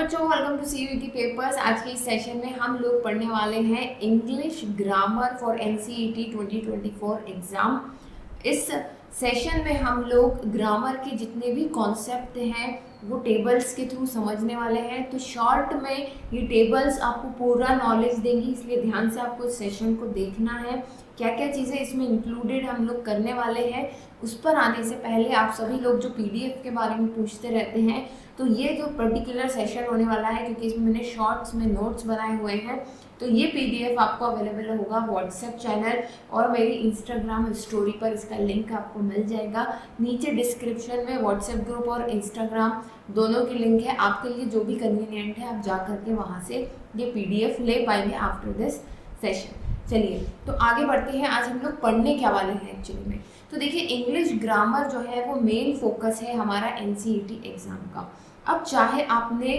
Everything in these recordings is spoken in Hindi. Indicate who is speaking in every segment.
Speaker 1: बच्चों, वेलकम टू सीयूईटी पेपर्स। आज के इस सेशन में हम लोग पढ़ने वाले हैं English grammar for NCET 2024 exam. इस सेशन में हम लोग ग्रामर के जितने भी कॉन्सेप्ट हैं वो टेबल्स के थ्रू समझने वाले हैं। तो शॉर्ट में ये टेबल्स आपको पूरा नॉलेज देंगी, इसलिए ध्यान से आपको इस सेशन को देखना है। क्या क्या चीज़ें इसमें इंक्लूडेड हम लोग करने वाले हैं, उस पर आने से पहले आप सभी लोग जो पीडीएफ के बारे में पूछते रहते हैं, तो ये जो पर्टिकुलर सेशन होने वाला है, क्योंकि इसमें मैंने शॉर्ट्स में नोट्स बनाए हुए हैं, तो ये पीडीएफ आपको अवेलेबल होगा व्हाट्सएप चैनल और मेरी इंस्टाग्राम स्टोरी पर। इसका लिंक आपको मिल जाएगा नीचे डिस्क्रिप्शन में। व्हाट्सएप ग्रुप और इंस्टाग्राम दोनों की लिंक है, आपके लिए जो भी कन्वीनियंट है आप जा करके वहाँ से ये पीडीएफ ले पाएंगे आफ्टर दिस सेशन। चलिए तो आगे बढ़ते हैं। आज हम लोग पढ़ने क्या वाले हैं एक्चुअली में। तो देखिए, इंग्लिश ग्रामर जो है वो मेन फोकस है हमारा एनसीईटी एग्जाम का। अब चाहे आपने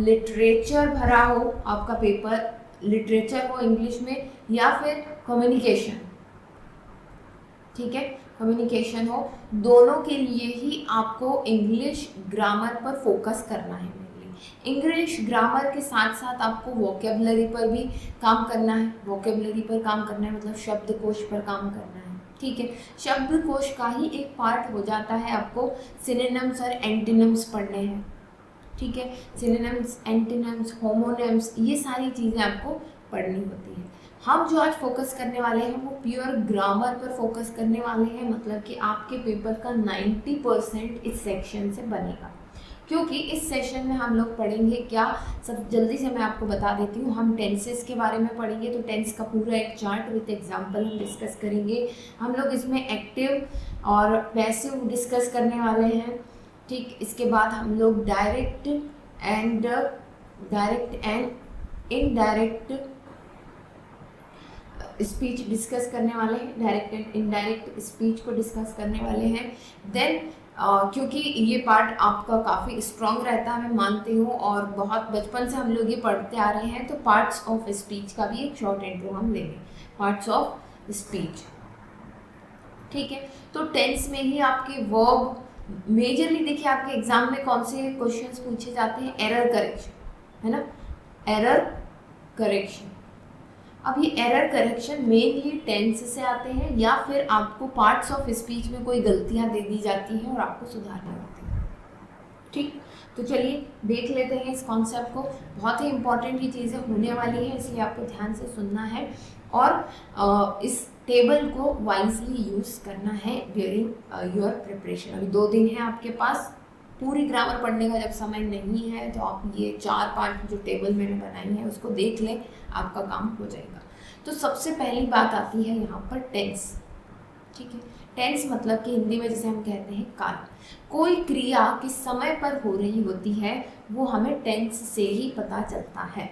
Speaker 1: लिटरेचर भरा हो, आपका पेपर लिटरेचर हो इंग्लिश में, या फिर कम्युनिकेशन, ठीक है, कम्युनिकेशन हो, दोनों के लिए ही आपको इंग्लिश ग्रामर पर फोकस करना है। इंग्लिश ग्रामर के साथ साथ आपको वोकेबलरी पर भी काम करना है। वोकेबलरी पर काम करना है मतलब शब्दकोश पर काम करना है, ठीक है। शब्दकोश का ही एक पार्ट हो जाता है आपको सिनोनिम्स और एंटोनिम्स पढ़ने हैं, ठीक है। सिनोनिम्स, एंटोनिम्स, होमोनिम्स, ये सारी चीज़ें आपको पढ़नी होती है। हम जो आज फोकस करने वाले हैं वो प्योर ग्रामर पर फोकस करने वाले हैं, मतलब कि आपके पेपर का 90% इस सेक्शन से बनेगा। क्योंकि इस सेशन में हम लोग पढ़ेंगे क्या, सब जल्दी से मैं आपको बता देती हूँ। हम टेंसेस के बारे में पढ़ेंगे, तो टेंस का पूरा एक चार्ट विद एग्जांपल हम डिस्कस करेंगे। हम लोग इसमें एक्टिव और पैसिव डिस्कस करने वाले हैं, ठीक। इसके बाद हम लोग direct and indirect speech discuss करने वाले हैं। डायरेक्ट एंड इनडायरेक्ट स्पीच को डिस्कस करने वाले हैं। देन क्योंकि ये पार्ट आपका काफ़ी स्ट्रॉन्ग रहता है, मैं मानती हूँ, और बहुत बचपन से हम लोग ये पढ़ते आ रहे हैं, तो पार्ट्स ऑफ स्पीच का भी एक शॉर्ट इंट्रो हम लेंगे। पार्ट्स ऑफ स्पीच, ठीक है। तो टेंस में ही आपके वर्ब मेजरली, देखिए आपके एग्जाम में कौन से क्वेश्चंस पूछे जाते हैं, एरर करेक्शन, है ना, एरर करेक्शन। अब ये एरर करेक्शन मेनली टेंस से आते हैं, या फिर आपको पार्ट्स ऑफ स्पीच में कोई गलतियां दे दी जाती हैं और आपको सुधारनी होती है, ठीक। तो चलिए देख लेते हैं इस कॉन्सेप्ट को। बहुत ही इंपॉर्टेंट ये चीज़ें होने वाली हैं, इसलिए आपको ध्यान से सुनना है और इस टेबल को वाइजली यूज़ करना है ड्यूरिंग योर प्रिपरेशन। अभी 2 दिन है आपके पास, पूरी ग्रामर पढ़ने का जब समय नहीं है तो आप ये 4-5 जो टेबल मैंने बनाई है उसको देख लें, आपका काम हो जाएगा। तो सबसे पहली बात आती है यहाँ पर टेंस, ठीक है। टेंस मतलब कि हिंदी में जैसे हम कहते हैं काल। कोई क्रिया किस समय पर हो रही होती है वो हमें टेंस से ही पता चलता है,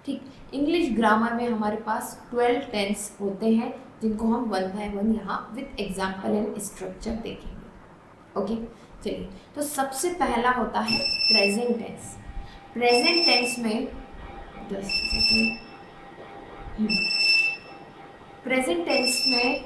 Speaker 1: ठीक। इंग्लिश ग्रामर में हमारे पास 12 टेंस होते हैं, जिनको हम 1 बाय 1 यहाँ विद एग्जाम्पल एंड स्ट्रक्चर देखेंगे, ओके। चलिए, तो सबसे पहला होता है प्रेजेंट टेंस। प्रेजेंट टेंस में प्रेजेंट टेंस में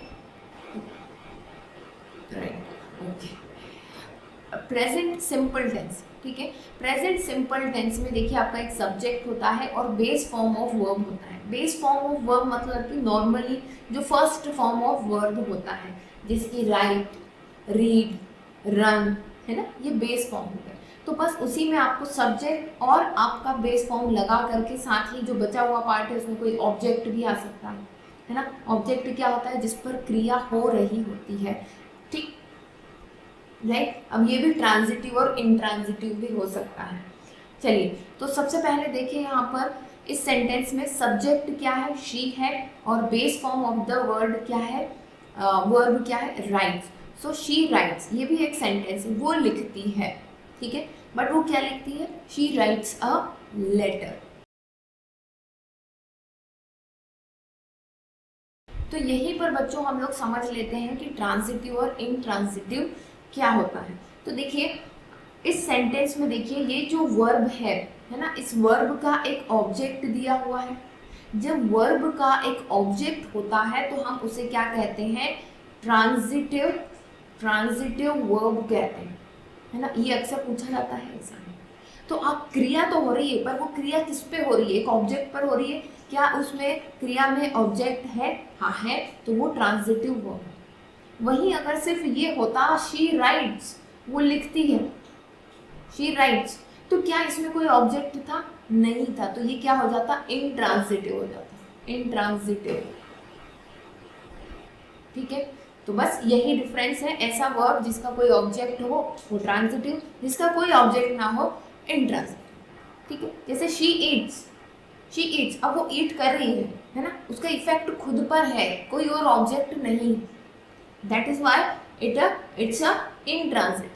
Speaker 1: प्रेजेंट सिंपल टेंस, ठीक है। प्रेजेंट सिंपल टेंस में देखिए आपका एक सब्जेक्ट होता है और बेस फॉर्म ऑफ वर्ब होता है। बेस फॉर्म ऑफ वर्ब मतलब कि नॉर्मली जो फर्स्ट फॉर्म ऑफ वर्ब होता है, जिसकी राइट, रीड, रन, है ना, ये बेस फॉर्म हो गया। तो बस उसी में आपको सब्जेक्ट और आपका बेस फॉर्म लगा करके, साथ ही जो बचा हुआ पार्ट है उसमें कोई ऑब्जेक्ट भी आ सकता है ना। ऑब्जेक्ट क्या होता है, जिस पर क्रिया हो रही होती है, ठीक, राइट। अब ये भी ट्रांजिटिव और इंट्रांजिटिव भी हो सकता है। चलिए, तो सबसे पहले देखिए यहाँ पर इस सेंटेंस में सब्जेक्ट क्या है, शी है, और base form of the word क्या है, वर्ब क्या है, राइट्स। सो शी राइट्स, ये भी एक सेंटेंस है, वो लिखती है, ठीक है। बट वो क्या लिखती है, शी राइट्स अ लेटर। तो यहीं पर बच्चों हम लोग समझ लेते हैं कि ट्रांजिटिव और इनट्रांजिटिव क्या होता है। तो देखिए इस सेंटेंस में देखिए ये जो वर्ब है ना, इस वर्ब का एक ऑब्जेक्ट दिया हुआ है। जब वर्ब का एक ऑब्जेक्ट होता है तो हम उसे क्या कहते हैं, ट्रांजिटिव वर्ब कहते हैं, है ना। ये अक्सर पूछा जाता है एग्जाम में। तो तो अब क्रिया तो हो रही है, पर वो क्रिया किस पे हो रही है? एक ऑब्जेक्ट पर हो रही है। क्या उसमें क्रिया में ऑब्जेक्ट है? हाँ है, तो वो ट्रांजिटिव वर्ब है। वहीं अगर सिर्फ ये होता शी राइट्स, वो लिखती है, शी राइट्स, तो क्या इसमें कोई ऑब्जेक्ट था? नहीं था, तो ये क्या हो जाता? इंट्रांजिटिव हो जाता, इंट्रांजिटिव। ठीक है, तो बस यही डिफरेंस है। ऐसा वर्ब जिसका कोई ऑब्जेक्ट हो वो ट्रांजिटिव, जिसका कोई ऑब्जेक्ट ना हो इंट्रांजिटिव। ठीक है, जैसे शी ईट्स, शी ईट्स, अब वो ईट कर रही है ना, उसका इफेक्ट खुद पर है, कोई और ऑब्जेक्ट नहीं, that is why it's a intransitive.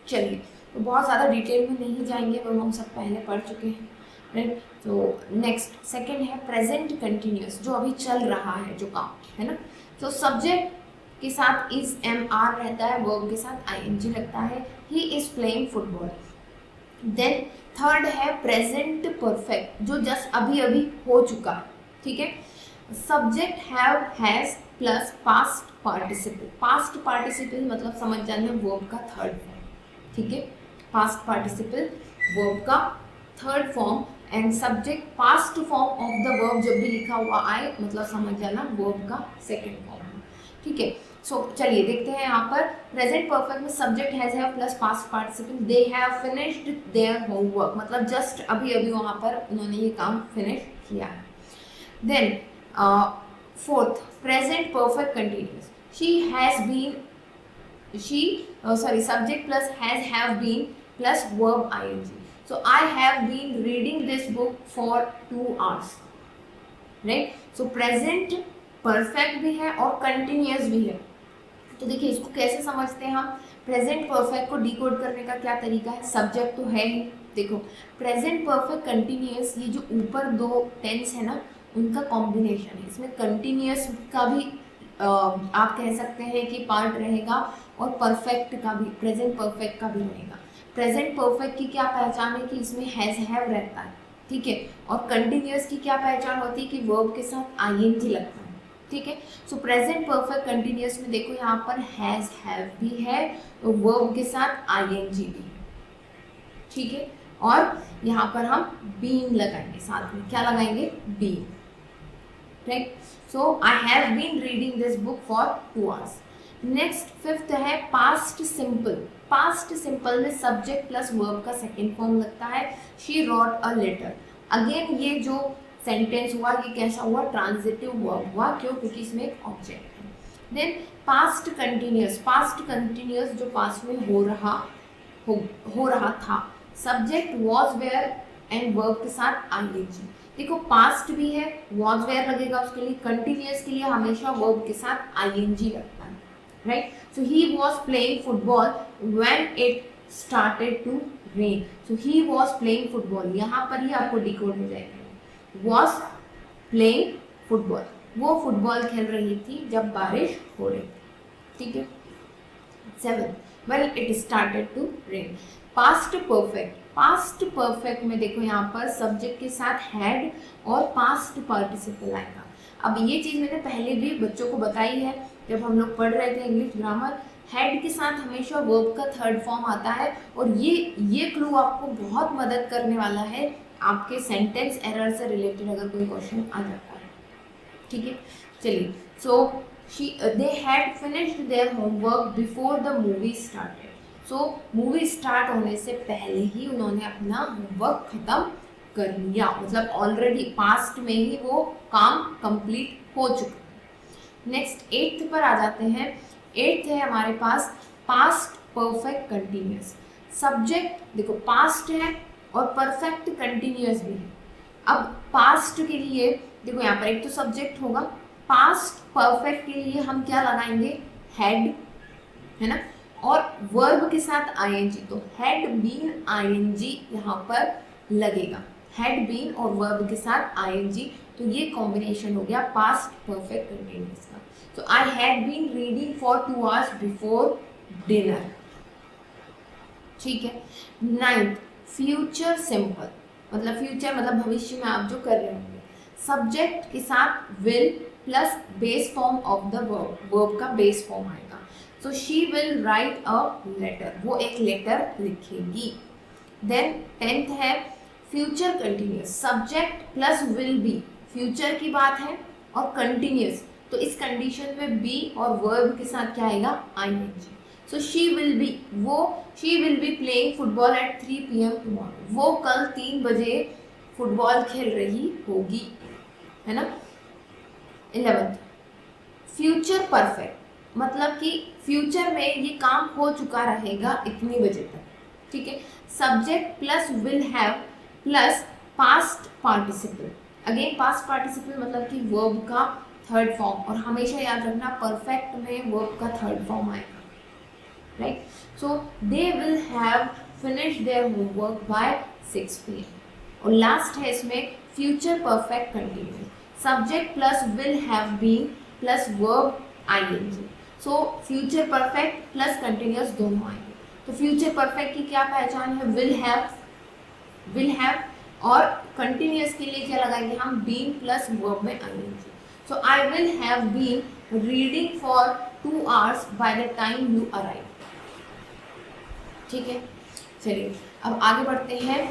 Speaker 1: चलिए, तो बहुत ज़्यादा डिटेल में नहीं जाएंगे, वो हम सब पहले पढ़ चुके हैं, राइट। तो नेक्स्ट सेकंड है प्रेजेंट कंटिन्यूअस, जो अभी चल रहा है, जो काम है ना। तो सब्जेक्ट के साथ इज एम आर रहता है, वर्ब के साथ आई एन जी लगता है। He is playing football. Then third है प्रेजेंट परफेक्ट, जो जस्ट अभी अभी हो चुका है। ठीक है, subject have has plus past participle. Past participle मतलब समझ जाना वर्ब का थर्ड फॉर्म। ठीक है, पास्ट पार्टिसिपल वर्ब का third form, and subject past form of the verb जब भी लिखा हुआ आए मतलब समझ जाना वर्ब का सेकंड फॉर्म। ठीक है, सो चलिए देखते हैं यहाँ पर प्रेजेंट परफेक्ट में subject has have plus past participle. They have finished their homework, मतलब जस्ट अभी अभी वहाँ पर उन्होंने ये काम फिनिश किया है। Then fourth present perfect continuous, she has been, subject plus has have been plus verb ing. So I have been reading this book for 2 hours, right? So present perfect भी है और continuous भी है। तो देखिए इसको कैसे समझते हैं हम। प्रेजेंट परफेक्ट को डिकोड करने का क्या तरीका है? सब्जेक्ट तो है ही, देखो प्रेजेंट परफेक्ट कंटिन्यूअस, ये जो ऊपर दो टेंस है ना उनका कॉम्बिनेशन है। इसमें कंटिन्यूअस का भी आप कह सकते हैं कि पार्ट रहेगा और परफेक्ट का भी, प्रेजेंट परफेक्ट का भी रहेगा। प्रेजेंट परफेक्ट की क्या पहचान है कि इसमें हैज हैव रहता है। ठीक है, और कंटिन्यूअस की क्या पहचान होती है कि वर्ब के साथ आईएनजी लगता है। ठीक है, सो प्रेजेंट परफेक्ट कंटिन्यूअस में देखो यहाँ पर हैज हैव भी है और वर्ब के साथ आईएनजी भी है। ठीक है, और यहाँ पर हम बीन लगाएंगे, साथ में क्या लगाएंगे? Been, right. So I have been reading this book for 2 hours। Next fifth है पास्ट सिंपल। पास्ट सिंपल में सब्जेक्ट प्लस वर्ब का सेकेंड फॉर्म लगता है। She wrote a letter. Again ये जो सेंटेंस हुआ ये कैसा हुआ? ट्रांजिटिव वर्ब हुआ, क्यों? क्योंकि इसमें एक ऑब्जेक्ट है। Then past continuous, past continuous जो पास्ट में हो रहा था। Subject was were and verb के साथ आईएनजी। देखो पास्ट भी है, वॉज वेयर लगेगा उसके लिए, कंटिन्यूअस के लिए हमेशा वर्ब के साथ आईएनजी लगता है, right. So he was playing football when it started to rain. So he was playing football, यहाँ पर ही आपको डिकोड हो जाएगा। वॉज प्लेइंग फुटबॉल, वो फुटबॉल खेल रही थी जब बारिश हो रही थी। ठीक है, 7 when it started to rain. Past perfect, past perfect में देखो यहाँ पर सब्जेक्ट के साथ हैड और पास्ट पार्टिसिपल आएगा। अब ये चीज़ मैंने पहले भी बच्चों को बताई है जब हम लोग पढ़ रहे थे इंग्लिश ग्रामर। हैड के साथ हमेशा वर्ब का थर्ड फॉर्म आता है, और ये क्लू आपको बहुत मदद करने वाला है आपके सेंटेंस एरर से रिलेटेड अगर कोई क्वेश्चन आ जाता है। ठीक है, चलिए। So they had finished their homework before the movie started. So movie start होने से पहले ही उन्होंने अपना होमवर्क खत्म कर लिया, मतलब ऑलरेडी पास्ट में ही वो काम कंप्लीट हो चुका। नेक्स्ट 8th पर आ जाते हैं। 8th है हमारे पास पास्ट परफेक्ट कंटिन्यूअस। सब्जेक्ट देखो पास्ट है और परफेक्ट कंटिन्यूअस भी है। अब पास्ट के लिए देखो यहाँ पर एक तो सब्जेक्ट होगा, पास्ट परफेक्ट के लिए हम क्या लगाएंगे? हैड, है ना, और वर्ब के साथ आईएनजी, तो हैड बीन आईएनजी यहाँ पर लगेगा। हैड बीन और वर्ब के साथ आईएनजी, तो ये कॉम्बिनेशन हो गया पास्ट परफेक्ट कंटिन्यूअस का। तो I had been reading for 2 hours before dinner. ठीक है। 9th फ्यूचर सिंपल, मतलब फ्यूचर मतलब भविष्य में आप जो कर रहे होंगे। सब्जेक्ट के साथ will plus base form of the verb, verb का बेस फॉर्म आएगा। So she will write a letter, वो एक लेटर लिखेगी। देन 10th है future continuous, subject plus will be, future की बात है और कंटिन्यूस, तो इस कंडीशन में बी और वर्ब के साथ क्या आएगा, ING. So she will be playing football at 3 PM tomorrow, वो कल 3 बजे फुटबॉल खेल रही होगी, है ना। 11th फ्यूचर परफेक्ट, मतलब कि फ्यूचर में ये काम हो चुका रहेगा इतनी बजे तक, ठीक है। Subject plus will have plus past participle, again past participle मतलब कि वर्ब का थर्ड फॉर्म, और हमेशा याद रखना परफेक्ट में वर्ब का थर्ड फॉर्म आएगा, right. So they will have finish their homework by 6 PM। और लास्ट है इसमें future perfect continuous, subject plus will have been plus verb ING, so future perfect plus continuous दोनों आएंगे। तो फ्यूचर परफेक्ट की क्या पहचान है, विल हैव, और कंटिन्यूस के लिए क्या लगाएंगे हम, बीन प्लस वर्ब में ING. So I will have been reading for 2 hours by the time you arrive, ठीक है। चलिए अब आगे बढ़ते हैं।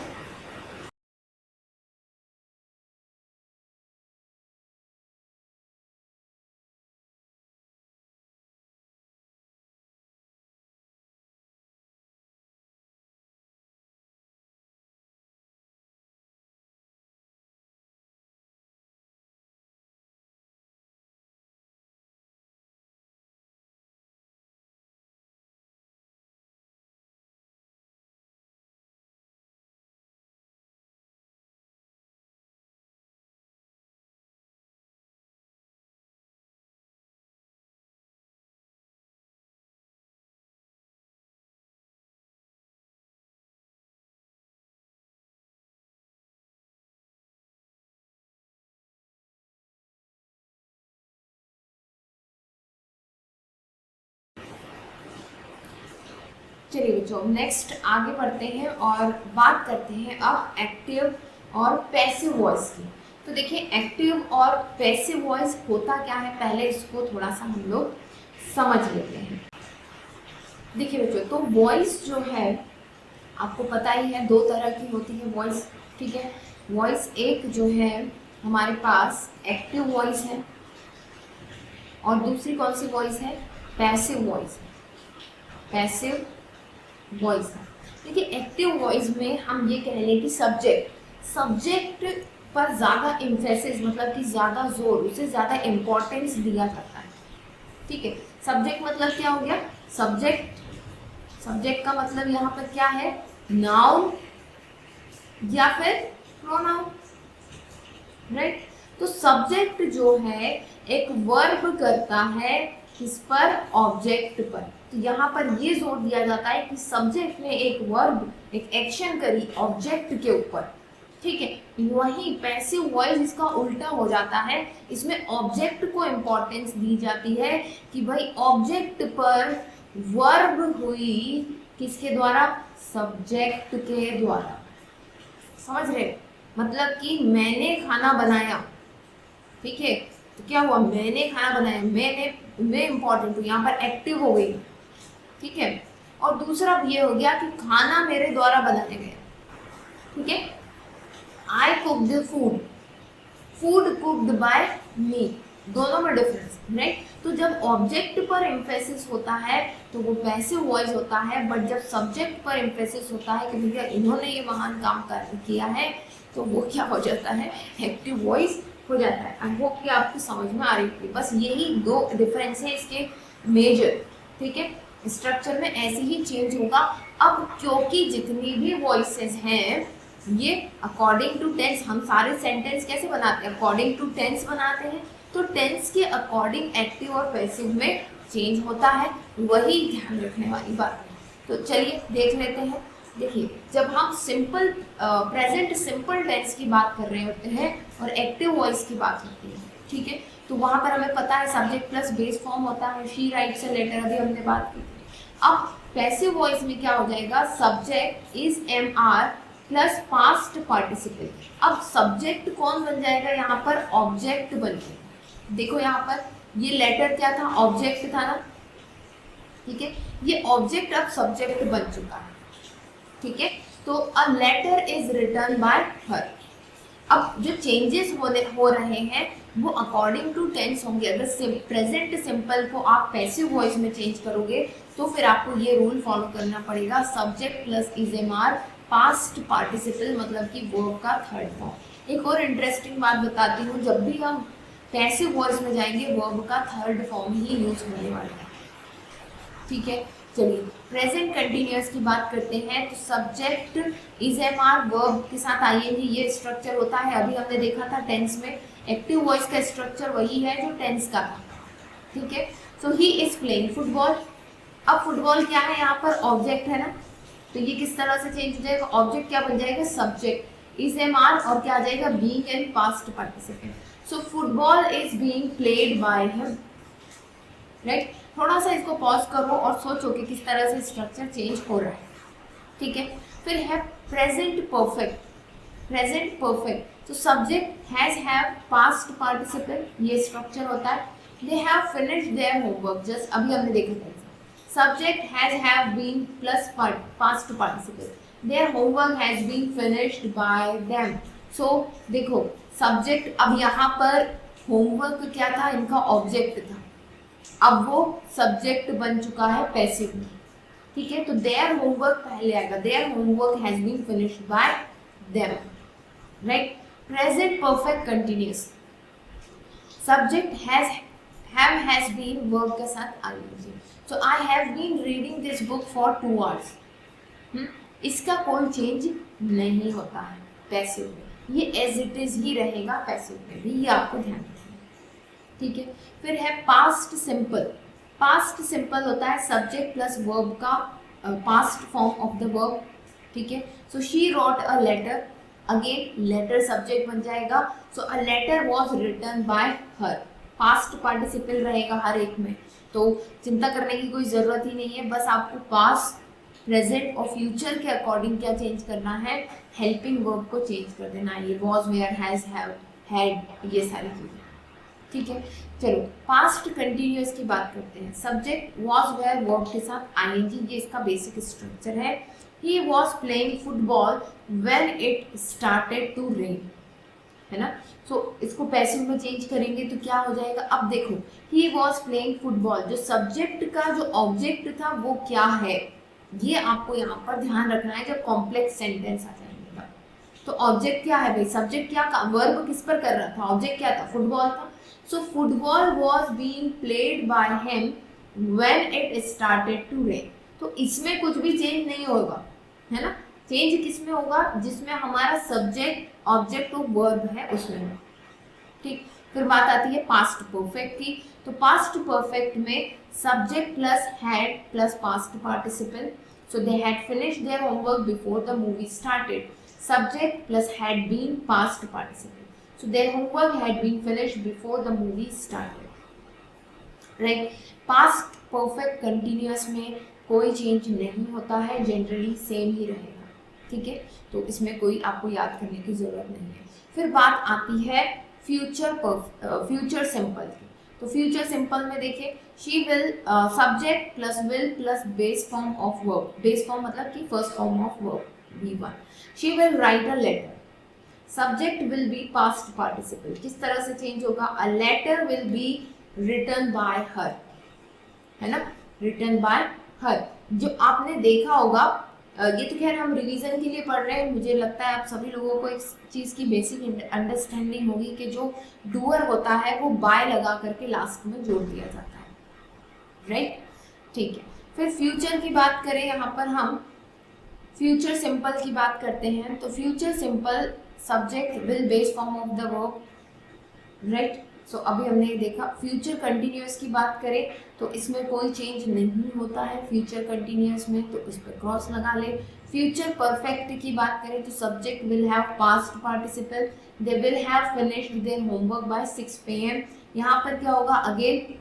Speaker 1: चलिए बच्चों नेक्स्ट आगे बढ़ते हैं और बात करते हैं अब एक्टिव और पैसिव वॉइस की। तो देखिए एक्टिव और पैसिव वॉइस होता क्या है, पहले इसको थोड़ा सा हम लोग समझ लेते हैं। देखिए बच्चों, तो वॉइस जो है आपको पता ही है 2 तरह की होती है वॉइस, ठीक है। वॉइस एक जो है हमारे पास एक्टिव वॉइस है, और दूसरी कौन सी वॉइस है, पैसिव वॉइस है, पैसिव वॉइस है। देखिए एक्टिव वॉइस में हम ये कह लें कि सब्जेक्ट पर ज़्यादा इम्फेसिस, मतलब कि ज़्यादा जोर, उसे ज़्यादा इम्पोर्टेंस दिया जाता है, ठीक है। सब्जेक्ट मतलब क्या हो गया, सब्जेक्ट का मतलब यहाँ पर क्या है, नाउन या फिर प्रोनाउन, राइट। तो सब्जेक्ट जो है एक वर्ब करता है किस पर, ऑब्जेक्ट पर। तो यहाँ पर ये जोर दिया जाता है कि सब्जेक्ट ने एक वर्ब, एक एक्शन करी ऑब्जेक्ट के ऊपर, ठीक है। वहीं पैसिव वॉइस इसका उल्टा हो जाता है, इसमें ऑब्जेक्ट को इम्पोर्टेंस दी जाती है कि भाई ऑब्जेक्ट पर वर्ब हुई किसके द्वारा, सब्जेक्ट के द्वारा, समझ रहे। मतलब कि मैंने खाना बनाया, ठीक है, तो क्या हुआ, मैंने खाना बनाया, मैं इम्पोर्टेंट हूँ, यहाँ पर एक्टिव हो गई, ठीक है। और दूसरा ये हो गया कि खाना मेरे द्वारा बनाया गया, ठीक है। आई कुक्ड फूड कुक्ड बाय मी, दोनों में डिफरेंस, राइट। तो जब ऑब्जेक्ट पर एम्फेसिस होता है तो वो पैसिव वॉइस होता है, बट जब सब्जेक्ट पर एम्फेसिस होता है कि भैया इन्होंने ये महान काम किया है, तो वो क्या हो जाता है, एक्टिव वॉइस हो जाता है। आई होप कि आपको समझ में आ रही थी, बस यही 2 डिफरेंस है इसके मेजर, ठीक है। स्ट्रक्चर में ऐसे ही चेंज होगा। अब क्योंकि जितनी भी वॉइसेस हैं ये अकॉर्डिंग टू टेंस, हम सारे सेंटेंस कैसे बनाते हैं, अकॉर्डिंग टू टेंस बनाते हैं, तो टेंस के अकॉर्डिंग एक्टिव और पैसिव में चेंज होता है, वही ध्यान रखने वाली बात है। तो चलिए देख लेते हैं। देखिए जब हम प्रेजेंट सिंपल टेंस की बात कर रहे होते हैं और एक्टिव वॉइस की बात होती है, ठीक है, तो वहाँ पर हमें पता है सब्जेक्ट प्लस बेस फॉर्म होता है, शी राइट्स अ लेटर, अभी हमने बात की। अब पैसिव वॉइस में क्या हो जाएगा, subject is MR plus past participle. अब सब्जेक्ट कौन बन जाएगा, यहाँ पर ऑब्जेक्ट बन जाएगा। देखो यहाँ पर ये लेटर क्या था, ऑब्जेक्ट था ना, ठीक है, ये ऑब्जेक्ट अब सब्जेक्ट बन चुका है, ठीक है। तो a letter is written by her. अब जो चेंजेस हो रहे हैं वो अकॉर्डिंग टू टेंस होंगे। अगर प्रेजेंट सिंपल को आप पैसिव वॉइस में चेंज करोगे तो फिर आपको ये रूल फॉलो करना पड़ेगा, सब्जेक्ट प्लस इजेमार पास्ट पार्टिसिपल मतलब कि वर्ब का थर्ड फॉर्म। एक और इंटरेस्टिंग बात बताती हूँ, जब भी हम पैसिव वॉइस में जाएंगे वर्ब का थर्ड फॉर्म ही यूज होने वाला है। ठीक है, चलिए प्रेजेंट कंटिन्यूअस की बात करते हैं। तो सब्जेक्ट इजेमार वर्ब के साथ आईएनजी ये स्ट्रक्चर होता है। अभी हमने देखा था टेंस में एक्टिव वॉइस का स्ट्रक्चर वही है जो टेंस का था। ठीक है, सो ही इज प्लेइंग फुटबॉल। अब फुटबॉल क्या है, यहाँ पर ऑब्जेक्ट है ना, तो ये किस तरह से चेंज हो जाएगा, ऑब्जेक्ट क्या बन जाएगा, सब्जेक्ट इजेमार और क्या आ जाएगा, being and past participant. So football is being played by him. Right, थोड़ा सा इसको पॉज करो और सोचो कि किस तरह से स्ट्रक्चर चेंज हो रहा है। ठीक है, फिर है प्रेजेंट परफेक्ट। प्रेजेंट परफेक्ट तो subject has have past participle, ये स्ट्रक्चर होता है। They have finished their homework, just अभी हमने देखा था। Subject has have been plus past participle, their homework has been finished by them. So देखो सब्जेक्ट, अब यहाँ पर होमवर्क क्या था, इनका ऑब्जेक्ट था, अब वो सब्जेक्ट बन चुका है पैसिव में। ठीक है, तो देयर होमवर्क पहले आएगा, their homework has been finished by them. Right, present perfect continuous, subject has been verb के साथ ING. So I have been reading this book for 2 hours। इसका कोई चेंज नहीं होता है पैसिव में, ये एज इट इज ही रहेगा पैसिव में भी, ये आपको ध्यान रखना। ठीक है, फिर है पास्ट सिंपल। पास्ट सिंपल होता है सब्जेक्ट प्लस वर्ब का past form of the verb. ठीक है, so she wrote a letter, again letter subject बन जाएगा। So a letter was written by her, past participle रहेगा हर एक में, तो चिंता करने की कोई ज़रूरत ही नहीं है। बस आपको पास्ट, प्रेजेंट और फ्यूचर के अकॉर्डिंग क्या चेंज करना है, हेल्पिंग वर्ब को चेंज कर देना है, ये was, were, has, have, had, ये सारी चीज़ें। ठीक है, चलो पास्ट कंटिन्यूअस की बात करते हैं। सब्जेक्ट वॉज, वेयर, वर्ब के साथ आईएनजी, ये इसका बेसिक स्ट्रक्चर है। He was playing football when it started to rain, है ना। सो इसको पैसिव में चेंज करेंगे तो क्या हो जाएगा, अब देखो ही वॉज प्लेइंग फुटबॉल, जो सब्जेक्ट का जो ऑब्जेक्ट था वो क्या है, ये आपको यहाँ पर ध्यान रखना है जब कॉम्प्लेक्स सेंटेंस आ जाएंगे। तो ऑब्जेक्ट क्या है भाई, सब्जेक्ट क्या, वर्ब किस पर कर रहा था, ऑब्जेक्ट क्या था, फुटबॉल था। So football was being played by him when it started to rain. तो इसमें कुछ भी चेंज नहीं होगा, है ना। चेंज किस में होगा, जिसमें हमारा सब्जेक्ट ऑब्जेक्ट और वर्ब है उसमें। ठीक, फिर बात आती है पास्ट परफेक्ट की। तो पास्ट परफेक्ट में subject plus had plus past participle. So they had finished their homework before the movie started, subject plus had been past participle. So their homework had been finished before the movie started. Right? Past perfect continuous में कोई चेंज नहीं होता है, जनरली सेम ही रहेगा। ठीक है, तो इसमें कोई आपको याद करने की जरूरत नहीं है। फिर बात आती है फ्यूचर सिंपल की। तो फ्यूचर सिंपल में देखिए, she will, subject plus will plus base form of verb, base form मतलब कि first form of verb V1। She will write a letter, subject will be past participle, किस तरह से चेंज होगा, a letter will be written by her, है ना, रिटन बाय हर। जो आपने देखा होगा, ये तो खैर हम रिवीजन के लिए पढ़ रहे हैं, मुझे लगता है आप सभी लोगों को एक चीज़ की बेसिक अंडरस्टैंडिंग होगी कि जो डूअर होता है वो बाय लगा करके लास्ट में जोड़ दिया जाता है। राइट, ठीक है। फिर फ्यूचर की बात करें, यहाँ पर हम फ्यूचर सिंपल की बात करते हैं। तो future simple subject will base form of the verb. Right, so अभी हमने देखा। फ्यूचर कंटिन्यूअस की बात करें तो इसमें कोई चेंज नहीं होता है फ्यूचर कंटिन्यूअस में, तो इस पर क्रॉस लगा ले। फ्यूचर परफेक्ट की बात करें तो subject will have past participle, they will have finished their homework by 6 PM। यहाँ पर क्या होगा, अगेन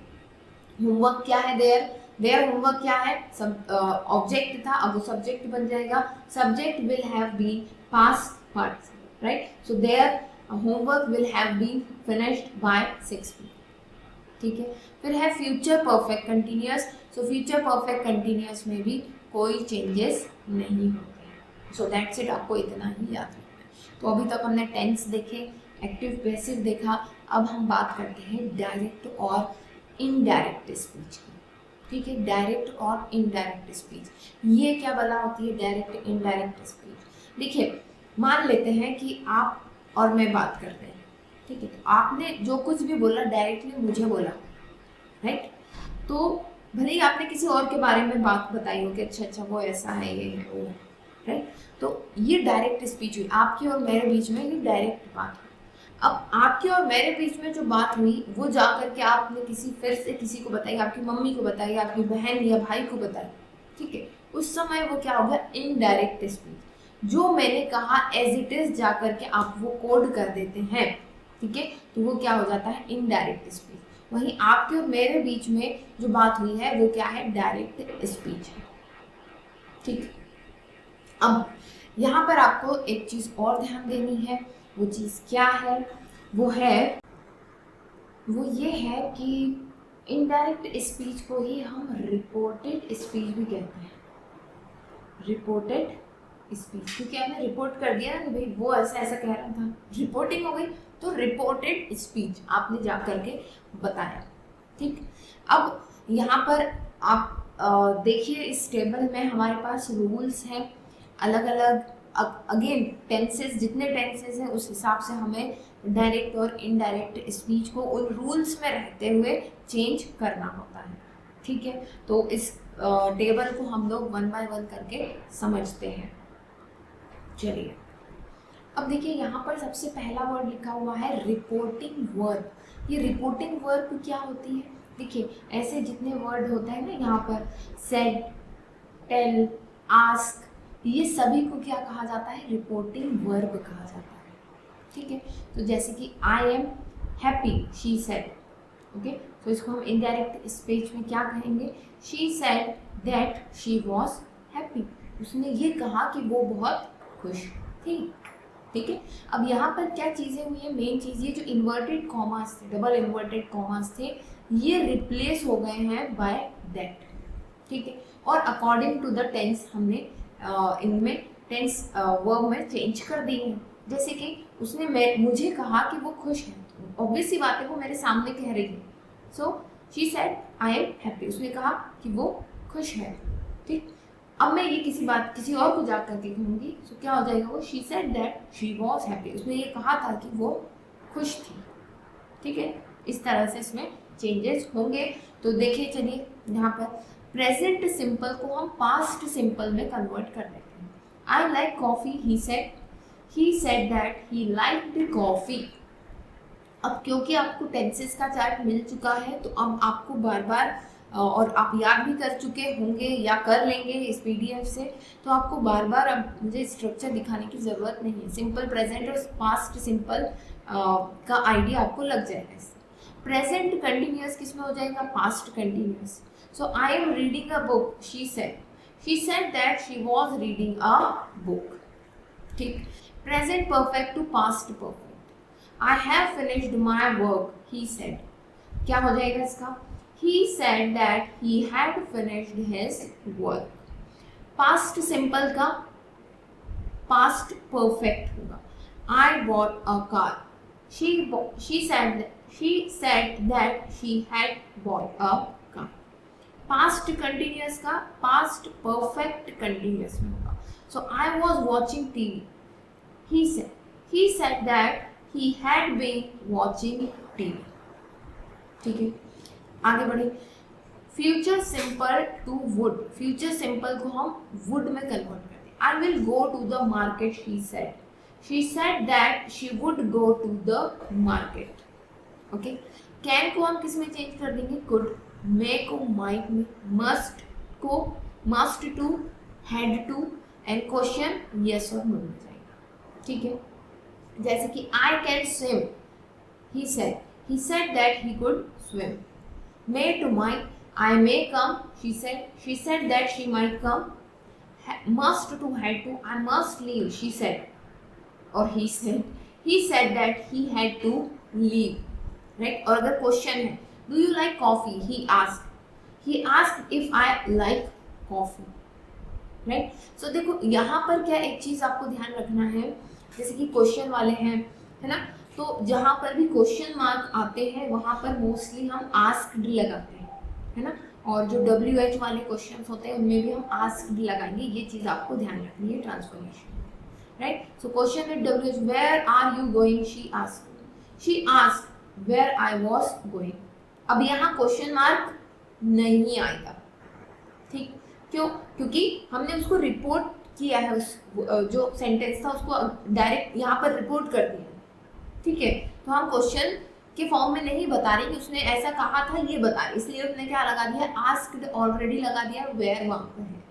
Speaker 1: होमवर्क क्या है, देयर होमवर्क क्या है, ऑब्जेक्ट था, अब वो सब्जेक्ट बन जाएगा, subject will have been past participle. Right, so their homework will have been finished by 6 PM. ठीक है, फिर है फ्यूचर परफेक्ट कंटिन्यूअस। सो फ्यूचर परफेक्ट कंटिन्यूअस में भी कोई चेंजेस नहीं होते हैं, सो दैट्स इट, आपको इतना ही याद रखना है। तो अभी तक हमने टेंस देखे, एक्टिव पैसिव देखा, अब हम बात करते हैं डायरेक्ट और इनडायरेक्ट स्पीच की। ठीक है, डायरेक्ट और इनडायरेक्ट स्पीच, ये क्या बला होती है डायरेक्ट इनडायरेक्ट स्पीच। देखिए, मान लेते हैं कि आप और मैं बात कर रहे हैं, ठीक है, तो आपने जो कुछ भी बोला डायरेक्टली मुझे बोला, राइट, तो भले ही आपने किसी और के बारे में बात बताई हो कि अच्छा वो ऐसा है, ये है, वो है, राइट, तो ये डायरेक्ट स्पीच हुई, आपकी और मेरे बीच में ये डायरेक्ट बात हुई। अब आपके और मेरे बीच में जो बात हुई वो जा करके आपने फिर से किसी को बताई, आपकी मम्मी को बताई, आपकी बहन या भाई को बताई, ठीक है, उस समय वो क्या हो गया इनडायरेक्ट स्पीच। जो मैंने कहा एज इट इज जा करके आप वो कोड कर देते हैं, ठीक है, तो वो क्या हो जाता है इनडायरेक्ट स्पीच। वहीं आपके और मेरे बीच में जो बात हुई है वो क्या है डायरेक्ट स्पीच है, ठीक। अब यहाँ पर आपको एक चीज और ध्यान देनी है, वो चीज क्या है, वो ये है कि इनडायरेक्ट स्पीच को ही हम रिपोर्टेड स्पीच भी कहते हैं। रिपोर्टेड स्पीच, क्योंकि आपने रिपोर्ट कर दिया ना कि भाई वो ऐसा ऐसा कह रहा था, रिपोर्टिंग हो गई, तो रिपोर्टेड स्पीच आपने जा करके बताया, ठीक। अब यहाँ पर आप देखिए इस टेबल में हमारे पास रूल्स हैं अलग अलग। अगेन टेंसेस, जितने टेंसेस हैं उस हिसाब से हमें डायरेक्ट और इनडायरेक्ट स्पीच को उन रूल्स में रहते हुए चेंज करना होता है, ठीक है। तो इस टेबल को हम लोग वन बाय वन करके समझते हैं। चलिए, अब देखिए यहाँ पर सबसे पहला वर्ड लिखा हुआ है रिपोर्टिंग वर्ब। ये रिपोर्टिंग वर्ब क्या होती है, देखिए ऐसे जितने वर्ड होते हैं ना यहाँ पर, सेड, टेल, आस्क, ये सभी को क्या कहा जाता है रिपोर्टिंग वर्ब कहा जाता है, ठीक है। तो जैसे कि I am happy, she said, okay, तो इसको हम इनडायरेक्ट स्पीच में क्या कहेंगे, she said that she was happy, उसने ये कहा कि वो बहुत खुश थी, ठीक है। अब यहाँ पर क्या चीज़ें हुई है, मेन चीज़ ये जो इन्वर्टेड कॉमास थे, डबल इन्वर्टेड कॉमास थे, ये रिप्लेस हो गए हैं बाय दैट, ठीक है। और अकॉर्डिंग टू द टेंस हमने इनमें टेंस वर्ब में चेंज कर दिए हैं। जैसे कि उसने मुझे कहा कि वो खुश है, ऑब्वियस सी बात है वो मेरे सामने कह रही है, so she said I am happy, उसने कहा कि वो खुश है, ठीक। अब मैं ये किसी और को जाकर के कहूँगी, तो क्या हो जाएगा, वो she said that she was happy, उसने ये कहा था कि वो खुश थी, ठीक है। इस तरह से इसमें चेंजेस होंगे। तो देखिए, चलिए यहाँ पर प्रेजेंट सिंपल को हम पास्ट सिंपल में कन्वर्ट कर देते हैं। I like coffee, he said that he liked coffee. अब क्योंकि आपको टेंसेस का चार्ट मिल चुका है, तो अब आपको बार बार और आप याद भी कर चुके होंगे या कर लेंगे इस पीडीएफ से, तो आपको बार बार अब मुझे स्ट्रक्चर दिखाने की ज़रूरत नहीं है। सिंपल प्रेजेंट और पास्ट सिंपल का आइडिया आपको लग जाएगा इससे। प्रेजेंट कंटिन्यूअस किस में हो जाएगा, past continuous. So I am reading a book, she said that she was reading a book, ठीक। Present perfect to past perfect, I have finished my work, he said, क्या हो जाएगा इसका, he said that he had finished his work। past simple का past perfect होगा, I bought a car, she said that she had bought a car। past continuous का past perfect continuous में होगा, so I was watching TV, he said that he had been watching TV, ठीक है। आगे बढ़े, future simple to would, future simple को हम वुड में कन्वर्ट करते हैं। I will go to the market, she said that she would go to the market, okay. Can को हम किस में चेंज कर देंगे, कुड, मे को माइट में, मस्ट को must to, had to, and question yes और नो में जाएगा, ठीक है। जैसे कि I can swim, he said that he could swim. May to might, I may come, she said that she might come। must to had to, I must leave, she said or he said that he had to leave, right। और अगर क्वेश्चन है, do you like coffee, he asked if I like coffee, right. So देखो यहाँ पर क्या एक चीज आपको ध्यान रखना है, जैसे कि क्वेश्चन वाले हैं, है ना, तो जहाँ पर भी क्वेश्चन मार्क आते हैं वहां पर मोस्टली हम आस्क्ड लगाते हैं, है ना, और जो WH वाले क्वेश्चंस होते हैं उनमें भी हम आस्क्ड लगाएंगे, ये चीज आपको ध्यान रखनी है transformation, right. So question with WH, where are you going, she asked where I was going. अब यहाँ क्वेश्चन मार्क नहीं आएगा, ठीक, क्यों, क्योंकि हमने उसको रिपोर्ट किया है, उस जो सेंटेंस था उसको डायरेक्ट यहाँ पर रिपोर्ट कर दिया, ठीक है। तो हम क्वेश्चन के फॉर्म में नहीं बता रहे कि उसने ऐसा कहा था, ये बता रहे, इसलिए उसने क्या लगा दिया, आस्क्ड ऑलरेडी लगा दिया, वेयर वहां पर है।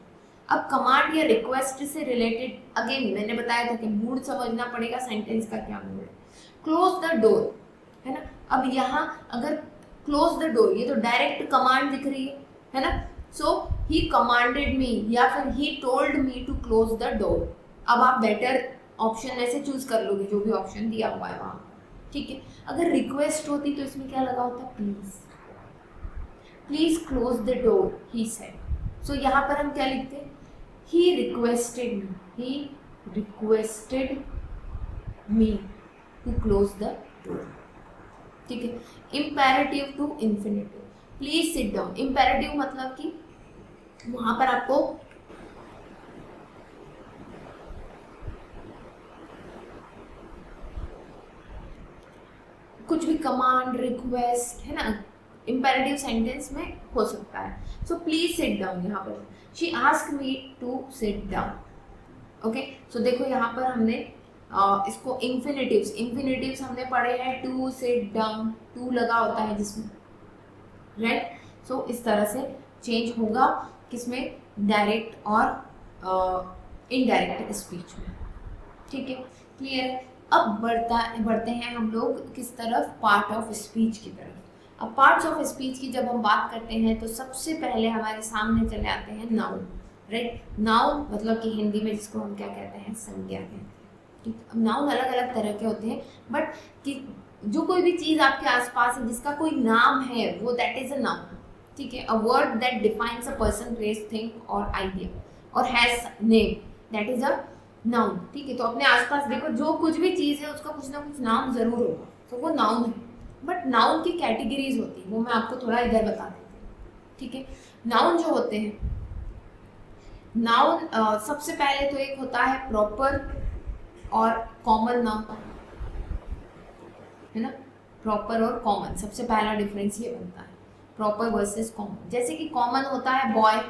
Speaker 1: अब कमांड या रिक्वेस्ट से रिलेटेड अगेन मैंने बताया था कि मूड समझना पड़ेगा, सेंटेंस का क्या मूड है। क्लोज द डोर, है ना, अब यहाँ अगर क्लोज द डोर, ये तो डायरेक्ट कमांड दिख रही है ना, सो ही कमांडेड मी या फिर he told me to close the door. अब आप बेटर ऑप्शन ऐसे चूज कर लोगे जो भी ऑप्शन दिया हुआ है वहां, ठीक है। अगर रिक्वेस्ट होती तो इसमें क्या लगा होता, please close the door, he said. So यहाँ पर हम क्या लिखते हैं, he requested me to close the door, ठीक है। Imperative to infinitive, please sit down, imperative मतलब कि वहां पर आपको कुछ भी कमांड रिक्वेस्ट, है ना, इम्पेरेटिव सेंटेंस में हो सकता है। सो प्लीज सिट डाउन, यहाँ पर she asked me to sit down, okay. So देखो यहाँ पर हमने इसको इंफिनिटिव्स हमने पढ़े हैं, टू सिट डाउन, टू लगा होता है जिसमें, राइट। सो इस तरह से चेंज होगा किसमें, डायरेक्ट और इनडायरेक्ट स्पीच में, ठीक है, क्लियर। अब बढ़ते हैं हम लोग किस तरफ, पार्ट ऑफ स्पीच की तरफ। अब पार्ट्स ऑफ स्पीच की जब हम बात करते हैं तो सबसे पहले हमारे सामने चले आते हैं नाउन, राइट। नाउन मतलब कि हिंदी में जिसको हम क्या कहते हैं, संज्ञा कहते हैं, ठीक। अब नाउन अलग अलग तरह के होते हैं, बट कि जो कोई भी चीज़ आपके आसपास है जिसका कोई नाम है वो दैट इज अ नाउन, ठीक है। A word that defines a person, place, thing और आइडिया और has name, that is a noun, ठीक है। तो अपने आसपास देखो जो कुछ भी चीज़ है उसका कुछ ना कुछ नाम जरूर होगा, तो वो नाउन है। बट नाउन की कैटेगरीज होती है, वो मैं आपको थोड़ा इधर बता देती हूँ, ठीक है। नाउन जो होते हैं, नाउन सबसे पहले तो एक होता है प्रॉपर और कॉमन नाउन, है ना, प्रॉपर और कॉमन, सबसे पहला डिफरेंस ये बनता है, प्रॉपर वर्सेस कॉमन। जैसे कि कॉमन होता है बॉय,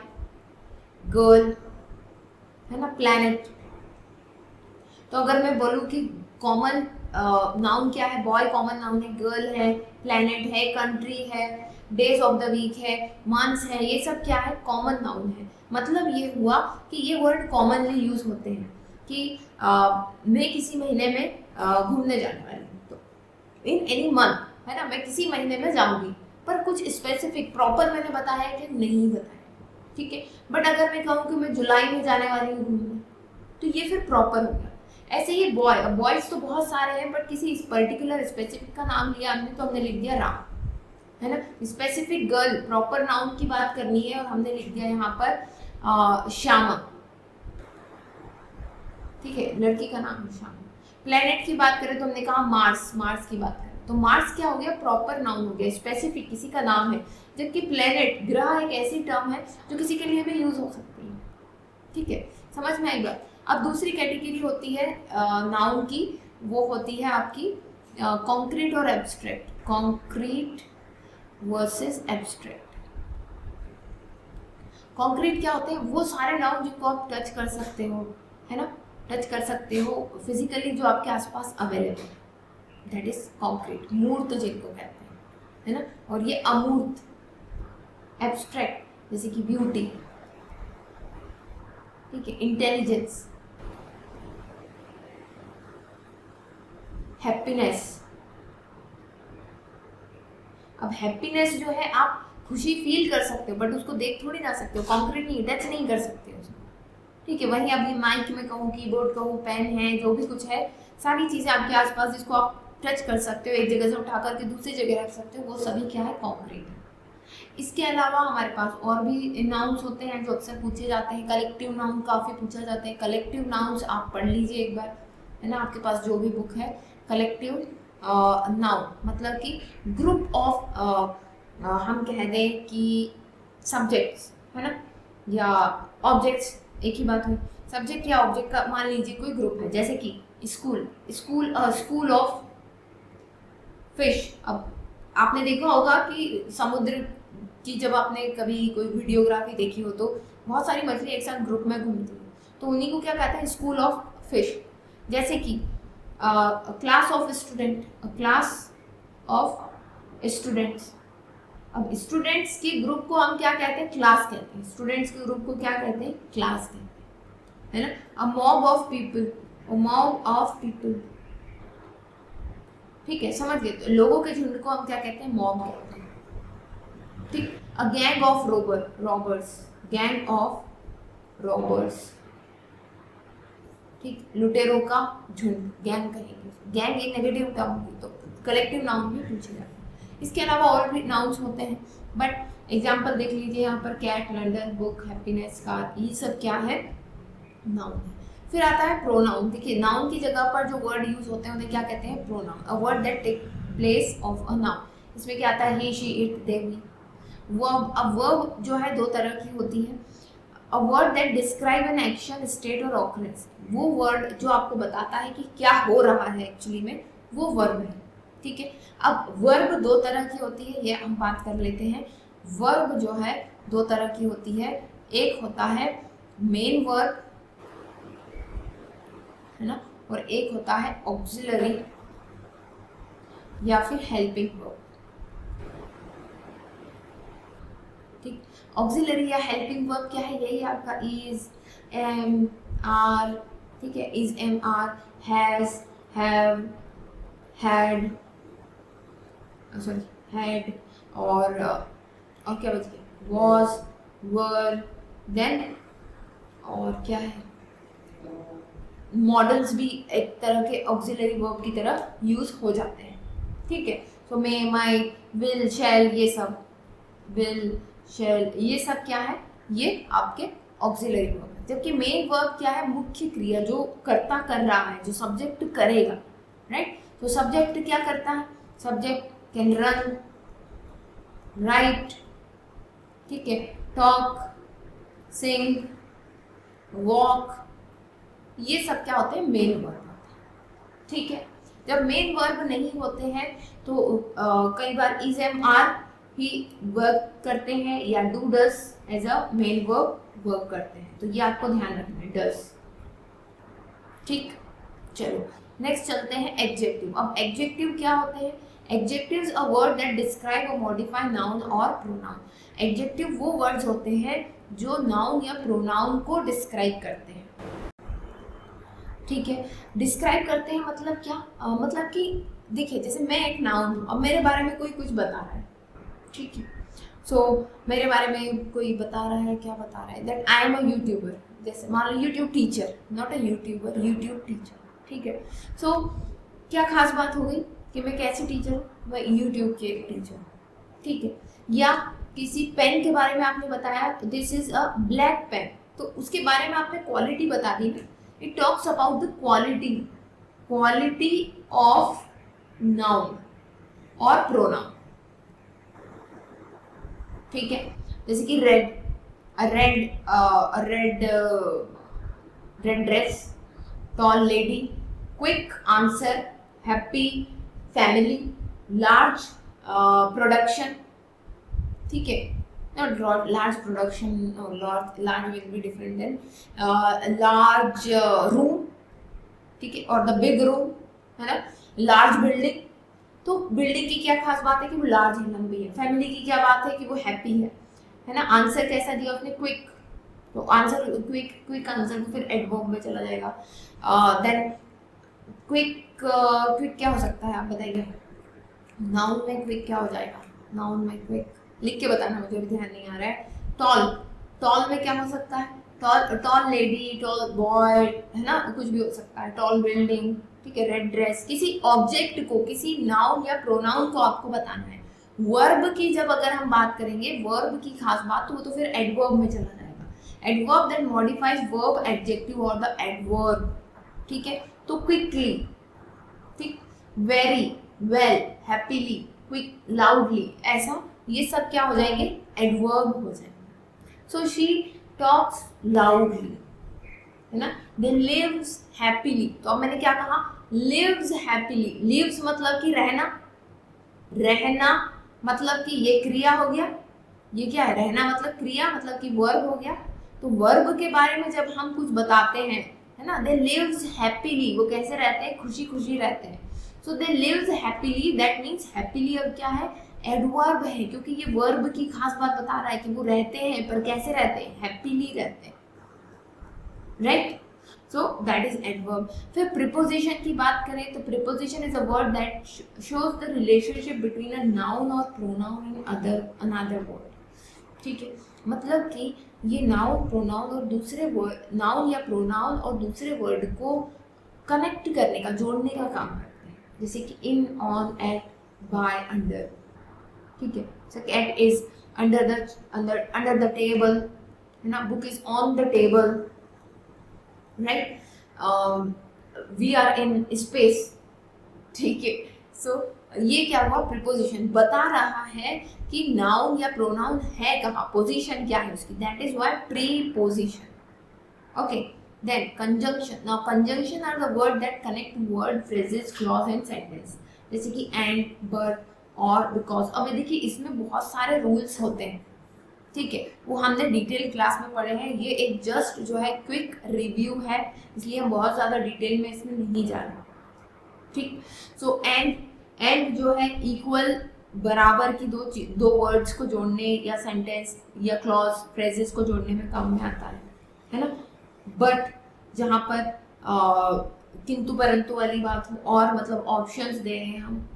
Speaker 1: गर्ल, है ना, प्लैनेट। तो अगर मैं बोलूँ कि कॉमन नाउन क्या है, बॉय कॉमन नाउन है, गर्ल है, प्लैनेट है, कंट्री है, डेज ऑफ द वीक है, मंथ्स है, ये सब क्या है, कॉमन नाउन है। मतलब ये हुआ कि ये वर्ड कॉमनली यूज होते हैं कि मैं किसी महीने में घूमने जाने वाली हूँ, तो इन एनी मंथ, है ना, मैं किसी महीने में जाऊंगी, पर कुछ स्पेसिफिक प्रॉपर मैंने बताया कि नहीं बताया, ठीक है। बट अगर मैं कहूँ कि मैं जुलाई में जाने वाली हूँ घूमने, तो ये फिर प्रॉपर हो गया। ऐसे ही बॉय, अब बॉयज तो बहुत सारे हैं, बट किसी पर्टिकुलर स्पेसिफिक का नाम लिया हमने तो हमने लिख दिया राम, है ना। स्पेसिफिक गर्ल, प्रॉपर नाउन की बात करनी है और हमने लिख दिया यहाँ पर श्यामा, ठीक है, लड़की का नाम है श्यामा। प्लेनेट की बात करें तो हमने कहा मार्स की बात करें तो मार्स क्या हो गया, प्रॉपर नाउन हो गया, स्पेसिफिक किसी का नाम है। जबकि प्लेनेट, ग्रह, एक ऐसी टर्म है जो किसी के लिए भी यूज हो सकती है, ठीक है, समझ में आई बात। अब दूसरी कैटेगरी होती है नाउन की, वो होती है आपकी कॉन्क्रीट और abstract, concrete versus abstract. Concrete क्या होते हैं, वो सारे नाउन जिनको आप टच कर सकते हो, है ना, टच कर सकते हो फिजिकली, जो आपके आसपास अवेलेबल है, दैट इज कॉन्क्रीट, मूर्त जिनको कहते हैं, है ना। और ये अमूर्त, एब्स्ट्रैक्ट, जैसे कि ब्यूटी, ठीक है, इंटेलिजेंस, हैप्पीनेस। अब हैप्पीनेस जो है आप खुशी फील कर सकते हो, बट उसको देख थोड़ी ना सकते हो, कॉन्क्रीट नहीं, टच नहीं कर सकते हो उसको, ठीक है। वहीं अभी माइक में कहूँ, कीबोर्ड कहूँ, पेन है, जो भी कुछ है, सारी चीज़ें आपके आसपास जिसको आप टच कर सकते हो, एक जगह से उठा करके दूसरी जगह रख सकते हो, वो सभी क्या है, कॉन्क्रीट है। इसके अलावा हमारे पास और भी नाउन्स होते हैं जो अक्सर पूछे जाते हैं। कलेक्टिव नाउन काफ़ी पूछा जाते हैं। कलेक्टिव नाउन्स आप पढ़ लीजिए एक बार, है ना, आपके पास जो भी बुक है। कलेक्टिव नाउन मतलब कि ग्रुप ऑफ, हम कह दें कि सब्जेक्ट्स, है ना, या ऑब्जेक्ट्स, एक ही बात हुई। सब्जेक्ट या ऑब्जेक्ट का मान लीजिए कोई ग्रुप है, जैसे कि स्कूल, स्कूल ऑफ फिश। अब आपने देखा होगा कि समुद्र की, जब आपने कभी कोई वीडियोग्राफी देखी हो तो बहुत सारी मछली एक साथ ग्रुप में घूमती है, तो उन्हीं को क्या कहते हैं, स्कूल ऑफ फिश। जैसे कि class of student, class of students. अब स्टूडेंट्स के ग्रुप को हम क्या कहते हैं, क्लास कहते हैं। स्टूडेंट्स के ग्रुप को क्या कहते हैं, क्लास कहते हैं, है ना। A mob of people, a mob of people, ठीक है, समझ गए। तो लोगों के झुंड को हम क्या कहते हैं, मॉब कहते हैं, ठीक। A gang of robbers, gang of robbers, ठीक। लुटेरों का झुंड, गैंग कहेंगे। गैंग एक नेगेटिव टर्म होगी, तो कलेक्टिव नाउन भी पूछे जाते हैं। इसके अलावा और भी नाउन्स होते हैं, बट एग्जाम्पल देख लीजिए यहाँ पर, cat, London, book, happiness, car, ये सब क्या है, नाउन है। फिर आता है प्रोनाउन। देखिए, नाउन की जगह पर जो वर्ड यूज होते हैं उन्हें क्या कहते हैं, pronoun. A word that take place of a noun. इसमें क्या आता है, he, she, it, they, we. Verb, अब वर्ब जो है दो तरह की होती है। A word that describe an action, state और ऑकरेंस। वो वर्ड जो आपको बताता है कि क्या हो रहा है एक्चुअली में, वो वर्ब है, ठीक है। अब वर्ब दो तरह की होती है, ये हम बात कर लेते हैं। वर्ब जो है दो तरह की होती है। एक होता है मेन वर्ब, है ना, और एक होता है ऑक्सिलरी या फिर हेल्पिंग वर्ब, ठीक। ऑक्सिलरी या हेल्पिंग वर्ब क्या है, यही आपका इज, एम, आर, ठीक है, is, am, are, has, have, had, sorry, had, और क्या बच गया, वॉज, वर, देन, और क्या है, मॉडल्स भी एक तरह के ऑक्सिलरी वर्ब की तरह यूज हो जाते हैं, ठीक है। सो मे, माइट, विल, शैल, ये सब, विल, शैल, ये सब क्या है, ये आपके ऑक्सिलरी वर्ब है। जबकि मेन वर्ब क्या है, मुख्य क्रिया, जो कर्ता कर रहा है, जो सब्जेक्ट करेगा, राइट। तो सब्जेक्ट क्या करता है, सब्जेक्ट कैन रन, राइट, ठीक है, टॉक, सिंग, वॉक, ये सब क्या होते हैं, मेन वर्ब होते हैं, ठीक है। जब मेन वर्ब नहीं होते हैं तो कई बार इज, एम, आर ही वर्क करते हैं, या do, does as a main verb work करते हैं, तो ये आपको ध्यान रखना है, डस, ठीक। चलो नेक्स्ट चलते हैं एडजेक्टिव। अब एडजेक्टिव क्या होते हैं, adjectives a word that describe और मॉडिफाई नाउन और प्रोनाउन। एडजेक्टिव वो वर्ड्स होते हैं जो नाउन या प्रोनाउन को डिस्क्राइब करते हैं, ठीक है। डिस्क्राइब करते हैं मतलब क्या, मतलब कि देखिए, जैसे मैं एक नाउन हूँ, अब मेरे बारे में कोई कुछ बता रहा है, ठीक है। सो मेरे बारे में कोई बता रहा है, क्या बता रहा है, that I am a YouTuber. जैसे मान लो YouTube teacher, not a YouTuber, YouTube teacher, ठीक है। सो क्या खास बात हो गई कि मैं कैसी टीचर हूँ, मैं यूट्यूब की एक टीचर हूँ, ठीक है। या किसी पेन के बारे में आपने बताया, this is a black pen, तो उसके बारे में आपने क्वालिटी बता दी ना। It talks about the quality of noun और pronoun, ठीक है। जैसे कि red, red dress, tall lady, quick answer, happy, family, large production, ठीक है। Not large production, no, large will be different than large room, ठीक है, और the big room, है ना, large building। तो बिल्डिंग की क्या खास बात है कि वो लार्ज है, लंबी है। फैमिली की क्या बात है कि वो हैप्पी है ना। आंसर कैसा दिया उसने, क्विक, तो आंसर क्विक आंसर तो फिर एडवर्ब में चला जाएगा। देन क्विक क्या हो सकता है, आप बताइए, नाउन में क्विक क्या हो जाएगा, नाउन में क्विक लिख के बताना, मुझे भी ध्यान नहीं आ रहा है। टॉल में क्या हो सकता है, टॉल लेडी, टॉल बॉय, है ना, कुछ भी हो सकता है। टॉल बिल्डिंग, ठीक है। रेड ड्रेस, किसी ऑब्जेक्ट को, किसी नाउन या प्रोनाउन को आपको बताना है, वर्ब की जब अगर हम बात करेंगे, वर्ब की खास बात तो वो तो फिर एडवर्ब में चला जाएगा। Adverb that modifies verb, adjective और द एडवर्ब, ठीक है। तो क्विकली, ठीक, very, well, happily, quick, loudly, ऐसा ये सब क्या हो जाएंगे, एडवर्ब हो जाएंगे। सो शी टॉक्स लाउडली, है ना। देन लिव्स हैप्पीली, तो अब मैंने क्या कहा, लिव्स हैप्पीली। लिव्स मतलब कि रहना, रहना मतलब कि ये क्रिया हो गया, ये क्या है, रहना मतलब क्रिया, मतलब कि वर्ब हो गया। तो वर्ब के बारे में जब हम कुछ बताते हैं, है ना, दे लिव्स हैप्पीली, वो कैसे रहते हैं, खुशी खुशी रहते हैं। So they lives happily, that means happily अब क्या है, एडवर्ब है, क्योंकि ये वर्ब की खास बात बता रहा है कि वो रहते हैं, पर कैसे रहते हैं, हैप्पीली रहते हैं, right. So that is adverb. फिर प्रीपोजिशन की बात करें तो preposition is a word that shows the relationship between a noun और प्रोनाउन इन अनदर वर्ड, ठीक है। मतलब कि ये नाउन, प्रोनाउन और दूसरे वर्ड, नाउन या प्रोनाउन और दूसरे वर्ड को कनेक्ट करने का, जोड़ने का काम करते हैं, जैसे कि in, on, at, by, under, ठीक है। So cat is under the table, है ना, book is on the table, right, we are in space, ठीक है। सो ये क्या हुआ, प्रीपोजिशन बता रहा है कि नाउन या प्रोनाउन है कहाँ, पोजीशन क्या है उसकी, that is why preposition, okay. Then conjunction, now conjunction are the word that connect word, phrases, clause and sentence, जैसे कि एंड, बट, और, बिकॉज। अब देखिए इसमें बहुत सारे रूल्स होते हैं, ठीक है, वो हमने डिटेल क्लास में पढ़े हैं, ये एक जस्ट जो है क्विक रिव्यू है, इसलिए हम बहुत ज़्यादा डिटेल में इसमें नहीं जा रहे, ठीक। सो एंड जो है इक्वल, बराबर की दो वर्ड्स को जोड़ने या सेंटेंस या क्लॉज, फ्रेजेस को जोड़ने में काम में आता है ना। बट जहाँ पर किंतु परंतु वाली बात हो, और मतलब ऑप्शंस दे रहे हैं हम,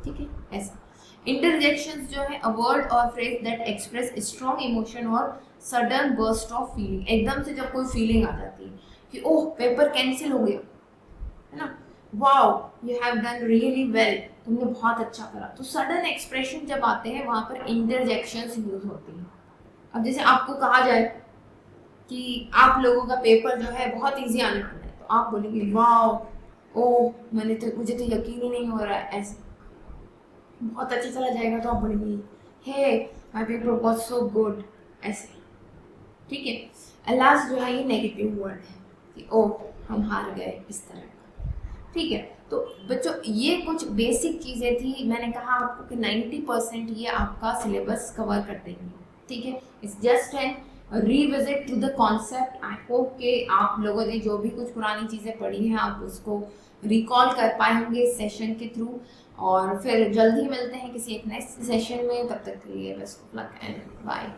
Speaker 1: ठीक है, ऐसा। इंटरजेक्शंस जो है, अ वर्ड और phrase that express strong emotion और सडन बर्स्ट ऑफ फीलिंग, एकदम से जब कोई फीलिंग आ जाती है कि ओह पेपर कैंसिल हो गया, है ना, wow you have done really well, तुमने बहुत अच्छा करा, तो सडन एक्सप्रेशन जब आते हैं वहां पर इंटरजेक्शंस यूज होती हैं। अब जैसे आपको कहा जाए कि आप लोगों का पेपर जो है बहुत इजी आने वाला है, तो आप बोलेंगे वाओ, ओह मुझे तो यकीन ही नहीं हो रहा है, ऐसे बहुत अच्छा चला जाएगा तो आप बोलेंगे hey my paper was so good, ऐसे, ठीक है। लास्ट जो है ये नेगेटिव वर्ड है कि ओह हम हार गए, इस तरह, ठीक है। तो बच्चों ये कुछ बेसिक चीज़ें थी, मैंने कहा आपको कि 90% ये आपका सिलेबस कवर कर देंगे, ठीक है। It's just an revisit to the concept. I hope कि आप लोगों ने जो भी कुछ पुरानी चीज़ें पढ़ी हैं आप उसको रिकॉल कर पाए होंगे इस सेशन के थ्रू, और फिर जल्द ही मिलते हैं किसी एक नेक्स्ट सेशन में, तब तक के लिए best of luck and bye.